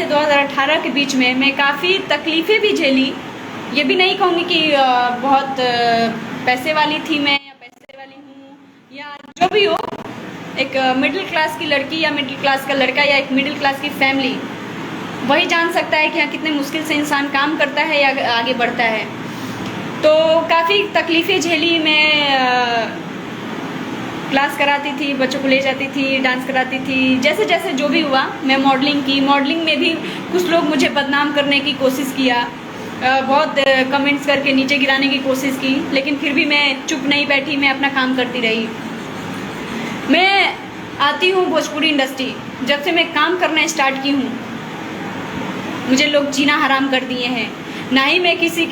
से 2018 के बीच में मैं काफ़ी तकलीफ़ें भी झेली। ये भी नहीं कहूँगी कि बहुत पैसे वाली थी मैं या पैसे वाली हूँ या जो भी हो, एक मिडिल क्लास की लड़की या मिडिल क्लास का लड़का या एक मिडिल क्लास की फैमिली वही जान सकता है कि हाँ कितने मुश्किल से इंसान काम करता है या आगे बढ़ता है। तो काफ़ी तकलीफ़ें झेली मैं। क्लास कराती थी, बच्चों को ले जाती थी, डांस कराती थी, जैसे जैसे जो भी हुआ। मैं मॉडलिंग की, मॉडलिंग में भी कुछ लोग मुझे बदनाम करने की कोशिश किया, बहुत कमेंट्स करके नीचे गिराने की कोशिश की, लेकिन फिर भी मैं चुप नहीं बैठी, मैं अपना काम करती रही। मैं आती हूँ भोजपुरी इंडस्ट्री, जब से मैं काम करना स्टार्ट की हूँ मुझे लोग जीना हराम कर दिए हैं। ना ही मैं किसी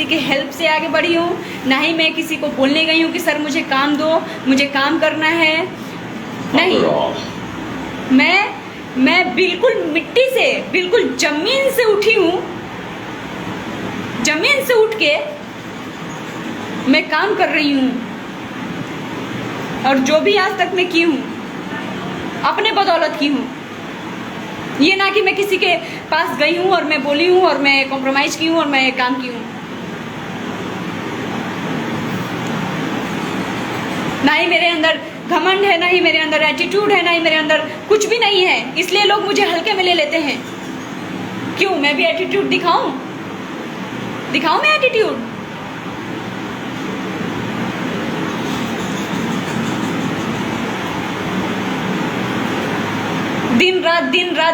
के हेल्प से आगे बढ़ी हूँ, ना ही मैं किसी को बोलने गई हूँ कि सर मुझे काम दो, मुझे काम करना है। नहीं, मैं बिल्कुल मिट्टी से, बिल्कुल जमीन से उठी हूँ। जमीन से उठ के मैं काम कर रही हूँ और जो भी आज तक मैं की हूँ अपने बदौलत की हूँ। ये ना कि मैं किसी के पास गई हूँ और मैं बोली हूँ और मैं कॉम्प्रोमाइज़ की हूँ और मैं काम की हूँ। ना ही मेरे अंदर घमंड है, ना ही मेरे अंदर एटीट्यूड है, ना ही मेरे अंदर कुछ भी नहीं है, इसलिए लोग मुझे हल्के में ले लेते हैं। क्यों मैं भी एटीट्यूड दिखाऊं मैं एटीट्यूड?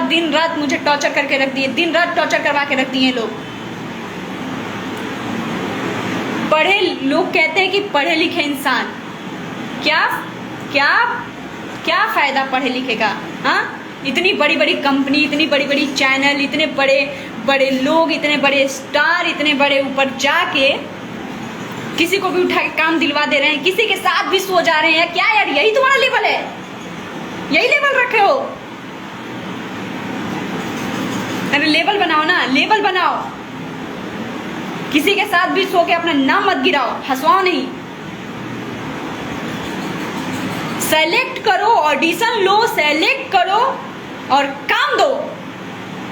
दिन रात मुझे टॉर्चर करके रख दिए, दिन रात टॉर्चर करवा के रख दिए लोग। लोग कहते हैं कि पढ़े लिखे इंसान, क्या फायदा पढ़े लिखे का? हाँ, इतनी बड़ी बड़ी कंपनी, इतनी बड़ी बड़ी चैनल, इतने बड़े बड़े लोग, इतने बड़े स्टार, इतने बड़े ऊपर जाके किसी को भी उठा के काम दिलवा दे रहे हैं, किसी के साथ भी सो जा रहे हैं। क्या यार, यही तुम्हारा लेवल है? यही लेवल रखे हो? अरे लेवल बनाओ ना, लेवल बनाओ। किसी के साथ भी सो के अपना नाम मत गिराओ, हंसवाओ नहीं। सेलेक्ट करो, ऑडिशन लो, सेलेक्ट करो और काम दो।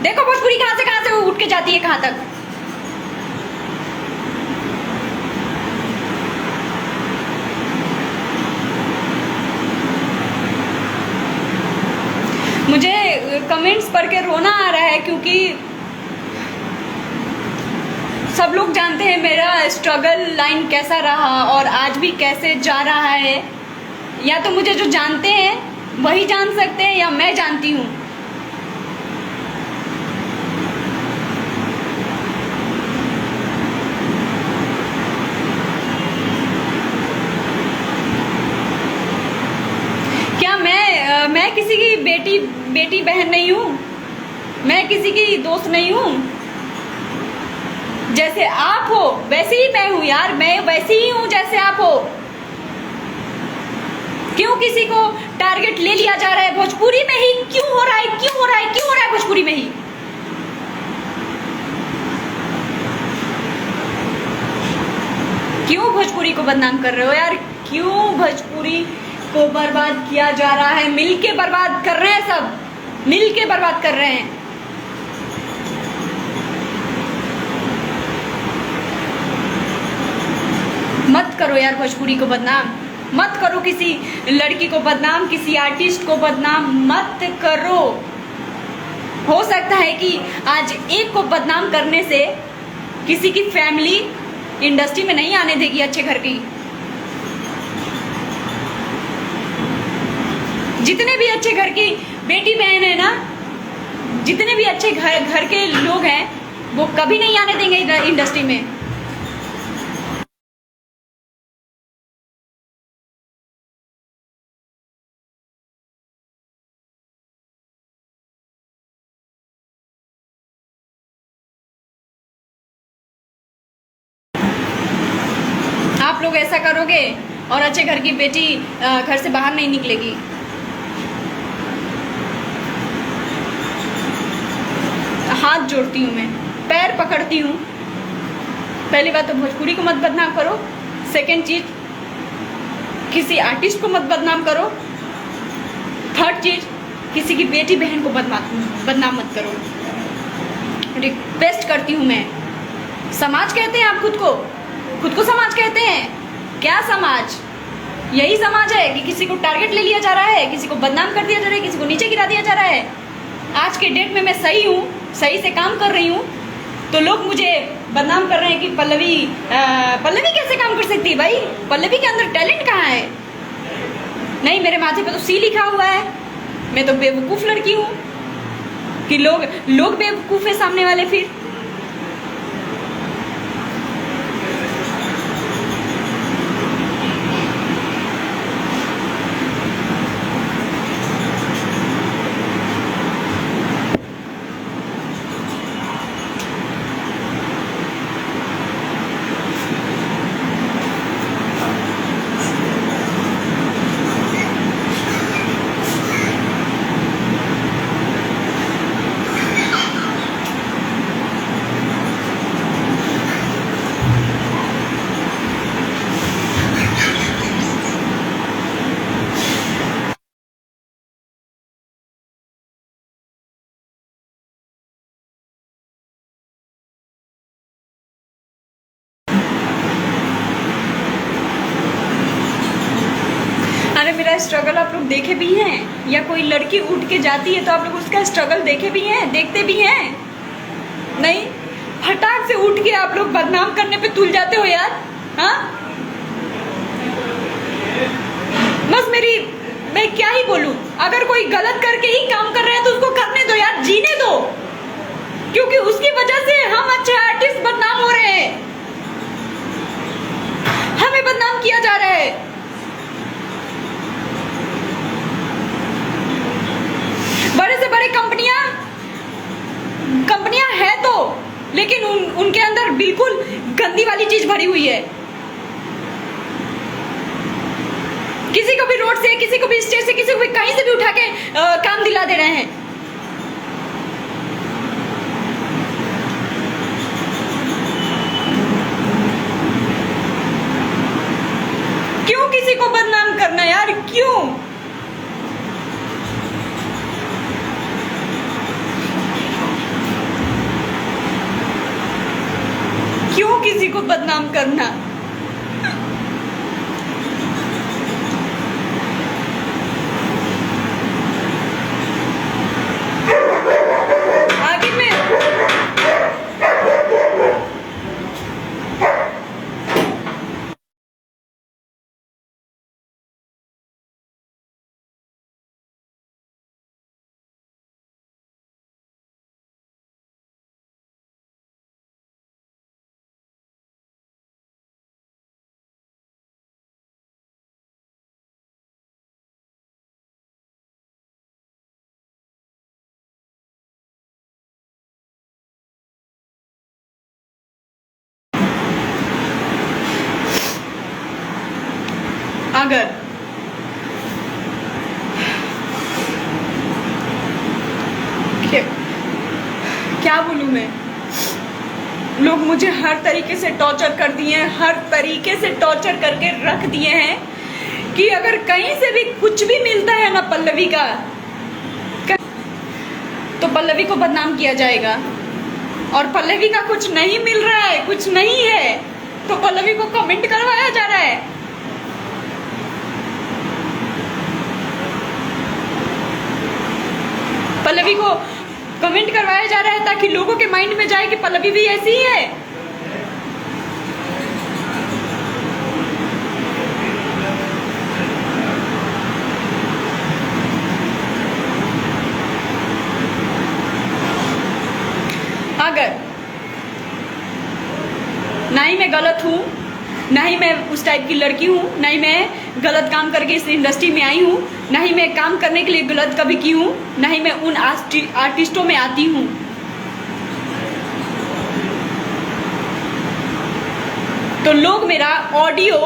देखो भोजपुरी कहां से उठ के जाती है, कहां तक। मुझे कमेंट्स पढ़ के रोना आ रहा है, क्योंकि सब लोग जानते हैं मेरा स्ट्रगल लाइन कैसा रहा और आज भी कैसे जा रहा है। या तो मुझे जो जानते हैं वही जान सकते हैं, या मैं जानती हूँ। क्या मैं किसी की बेटी बहन नहीं हूँ? मैं किसी की दोस्त नहीं हूँ? जैसे आप हो वैसे ही मैं हूँ यार, मैं वैसी ही हूँ जैसे आप हो। क्यों किसी को टारगेट ले लिया जा रहा है भोजपुरी में ही? क्यों हो रहा है भोजपुरी में ही? क्यों भोजपुरी को बदनाम कर रहे हो यार? क्यों भोजपुरी को बर्बाद किया जा रहा है? मिलके बर्बाद कर रहे हैं, सब मिलके बर्बाद कर रहे हैं। मत करो यार भोजपुरी को बदनाम, मत करो किसी लड़की को बदनाम, किसी आर्टिस्ट को बदनाम मत करो। हो सकता है कि आज एक को बदनाम करने से किसी की फैमिली इंडस्ट्री में नहीं आने देगी अच्छे घर की। जितने भी अच्छे घर की बेटी बहन है ना, जितने भी अच्छे घर के लोग हैं, वो कभी नहीं आने देंगे इंडस्ट्री में। आप लोग ऐसा करोगे और अच्छे घर की बेटी घर से बाहर नहीं निकलेगी। हाथ जोड़ती हूँ, मैं पैर पकड़ती हूँ। पहली बात तो भोजपुरी को मत बदनाम करो। सेकंड चीज, किसी आर्टिस्ट को मत बदनाम करो। थर्ड चीज, किसी की बेटी बहन को बदनाम मत करो। रिक्वेस्ट करती हूँ मैं। समाज कहते हैं आप खुद को समाज कहते हैं? क्या समाज? यही समाज है कि किसी को टारगेट ले लिया जा रहा है, किसी को बदनाम कर दिया जा रहा है, किसी को नीचे गिरा दिया जा रहा है। आज के डेट में मैं सही हूँ, सही से काम कर रही हूँ, तो लोग मुझे बदनाम कर रहे हैं कि पल्लवी कैसे काम कर सकती है? भाई पल्लवी के अंदर टैलेंट कहाँ है? नहीं, मेरे माथे पे तो सी लिखा हुआ है। मैं तो बेवकूफ़ लड़की हूँ कि लोग बेवकूफ़ है सामने वाले। फिर मेरा स्ट्रगल आप लोग देखे भी हैं? या कोई लड़की उठ के जाती है तो आप लोग उसका स्ट्रगल देखे भी हैं, देखते भी हैं? नहीं, फटाक से उठ के आप लोग बदनाम करने पे तुल जाते हो यार। हाँ, बस मैं क्या ही बोलूं। अगर कोई गलत करके ही काम कर रहा है तो उसको करने दो यार, जीने दो, क्योंकि उसकी वजह से हम अच्छे आर्टिस्ट बदनाम हो रहे हैं, हमें बदनाम किया जा रहा है। बड़े से बड़े कंपनियां है तो, लेकिन उनके अंदर बिल्कुल गंदी वाली चीज भरी हुई है। किसी को भी रोड से, किसी को भी स्टेज से, किसी को भी कहीं से भी उठा के काम दिला दे रहे हैं। क्यों किसी को बदनाम करना यार? क्यों? क्यों किसी को बदनाम करना? आगे में अगर क्या बोलूं मैं, लोग मुझे हर तरीके से टॉर्चर कर दिए हैं, हर तरीके से टॉर्चर करके रख दिए हैं कि अगर कहीं से भी कुछ भी मिलता है ना पल्लवी का, तो पल्लवी को बदनाम किया जाएगा। और पल्लवी का कुछ नहीं मिल रहा है, कुछ नहीं है, तो पल्लवी को कमेंट करवाया जा रहा है। पल्लवी को कमेंट करवाया जा रहा है ताकि लोगों के माइंड में जाए कि पल्लवी भी ऐसी ही है। अगर ना ही मैं गलत हूं, ना ही मैं उस टाइप की लड़की हूँ, ना ही मैं गलत काम करके इस इंडस्ट्री में आई हूँ, ना ही मैं काम करने के लिए गलत कभी की हूँ, ना ही मैं उन आर्टिस्टों में आती हूँ। तो लोग मेरा ऑडियो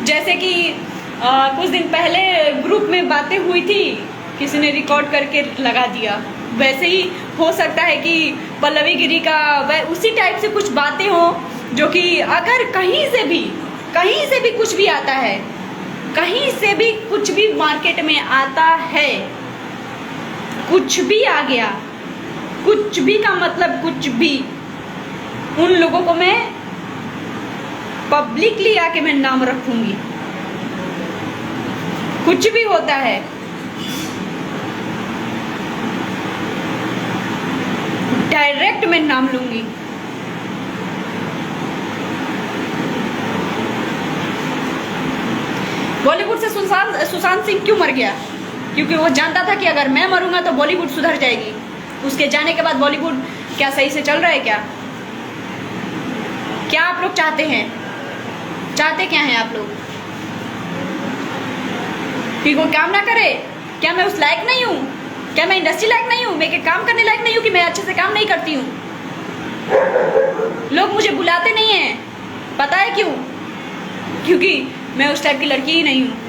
जैसे कि कुछ दिन पहले ग्रुप में बातें हुई थी, किसी ने रिकॉर्ड करके लगा दिया, वैसे ही हो सकता है कि पल्लवी गिरी का उसी टाइप से कुछ बातें हो, जो कि अगर कहीं से भी कुछ भी आता है, कहीं से भी कुछ भी मार्केट में आता है, कुछ भी आ गया कुछ भी का मतलब कुछ भी, उन लोगों को मैं पब्लिकली आके मैं नाम रखूंगी। कुछ भी होता है, डायरेक्ट मैं नाम लूंगी। बॉलीवुड से सुशांत सिंह क्यों मर गया? क्योंकि वो जानता था कि अगर मैं मरूंगा तो बॉलीवुड सुधर जाएगी। उसके जाने के बाद बॉलीवुड क्या सही से चल रहा है क्या? क्या आप लोग चाहते हैं? चाहते क्या हैं आप लोग? कि कोई काम ना करे? क्या मैं उस लायक नहीं हूँ? क्या मैं इंडस्ट्री लायक नहीं हूँ? मैं काम करने लायक नहीं हूँ कि मैं अच्छे से काम नहीं करती हूँ? लोग मुझे बुलाते नहीं हैं, पता है क्यों? क्योंकि मैं उस टाइप की लड़की ही नहीं हूँ।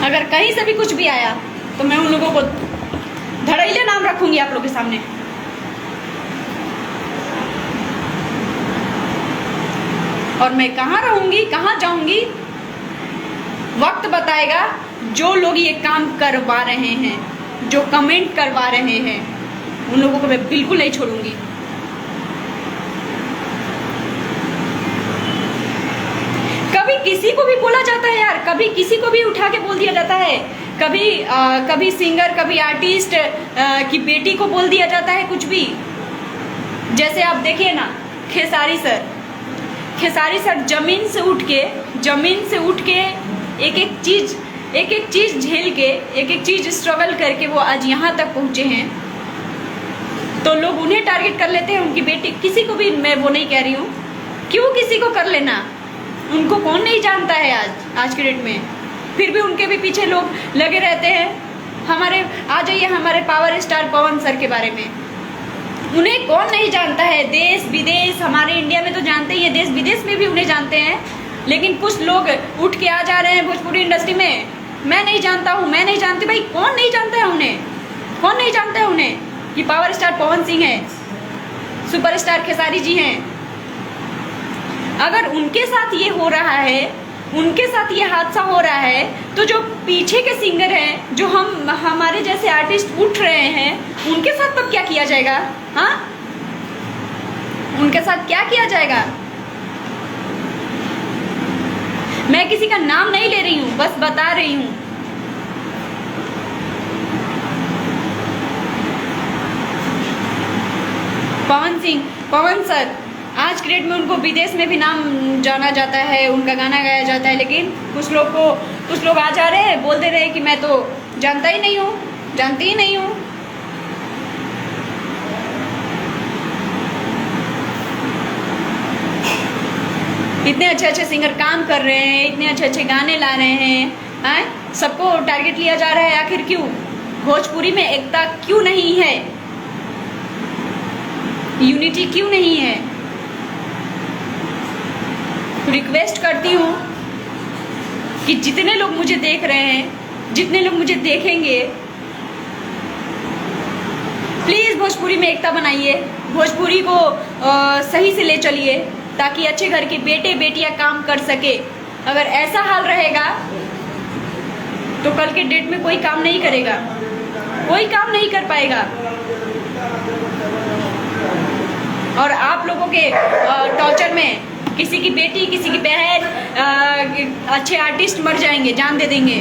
अगर कहीं से भी कुछ भी आया तो मैं उन लोगों को धड़ल्ले नाम रखूंगी आप लोगों के सामने। और मैं कहाँ रहूंगी, कहाँ जाऊंगी, वक्त बताएगा। जो लोग ये काम करवा रहे हैं, जो कमेंट करवा रहे हैं, उन लोगों को मैं बिल्कुल नहीं छोड़ूंगी। कभी किसी को भी बोला जाता है यार, कभी किसी को भी उठा के बोल दिया जाता है। कभी सिंगर, कभी आर्टिस्ट की बेटी को बोल दिया जाता है कुछ भी। जैसे आप देखिए ना, खेसारी सर जमीन से उठ के एक एक चीज झेल के, एक एक चीज स्ट्रगल करके वो आज यहाँ तक पहुँचे हैं। तो लोग उन्हें टारगेट कर लेते हैं, उनकी बेटी। किसी को भी मैं वो नहीं कह रही हूँ, क्यों किसी को कर लेना? उनको कौन नहीं जानता है आज के डेट में। फिर भी उनके भी पीछे लोग लगे रहते हैं। आ जाइए हमारे पावर स्टार पवन सर के बारे में, उन्हें कौन नहीं जानता है? देश विदेश, हमारे इंडिया में तो जानते ही है, देश विदेश में भी उन्हें जानते हैं। लेकिन कुछ लोग उठ के आ जा रहे हैं भोजपुरी इंडस्ट्री में, मैं नहीं जानता हूँ, मैं नहीं जानती। भाई कौन नहीं जानता है उन्हें? कौन नहीं जानता है उन्हें कि पावर स्टार पवन सिंह है, सुपरस्टार खेसारी जी हैं। अगर उनके साथ ये हो रहा है, उनके साथ ये हादसा हो रहा है, तो जो पीछे के सिंगर हैं, जो हमारे जैसे आर्टिस्ट उठ रहे हैं, उनके साथ तब क्या किया जाएगा? हाँ, उनके साथ क्या किया जाएगा? मैं किसी का नाम नहीं ले रही हूँ, बस बता रही हूँ। पवन सर आज के डेट में उनको विदेश में भी नाम जाना जाता है, उनका गाना गाया जाता है। लेकिन कुछ लोग आ जा रहे हैं, बोल दे रहे हैं कि मैं तो जानता ही नहीं हूँ, जानती ही नहीं हूँ। इतने अच्छे सिंगर काम कर रहे हैं, इतने अच्छे गाने ला रहे हैं, सबको टारगेट लिया जा रहा है। आखिर क्यों? भोजपुरी में एकता क्यों नहीं है? यूनिटी क्यों नहीं है? रिक्वेस्ट करती हूँ कि जितने लोग मुझे देख रहे हैं, जितने लोग मुझे देखेंगे, प्लीज भोजपुरी में एकता बनाइए, भोजपुरी को सही से ले चलिए, ताकि अच्छे घर के बेटे बेटियां काम कर सके। अगर ऐसा हाल रहेगा तो कल के डेट में कोई काम नहीं करेगा, कोई काम नहीं कर पाएगा। और आप लोगों के टॉर्चर में किसी की बेटी, किसी की बहन, अच्छे आर्टिस्ट मर जाएंगे, जान दे देंगे।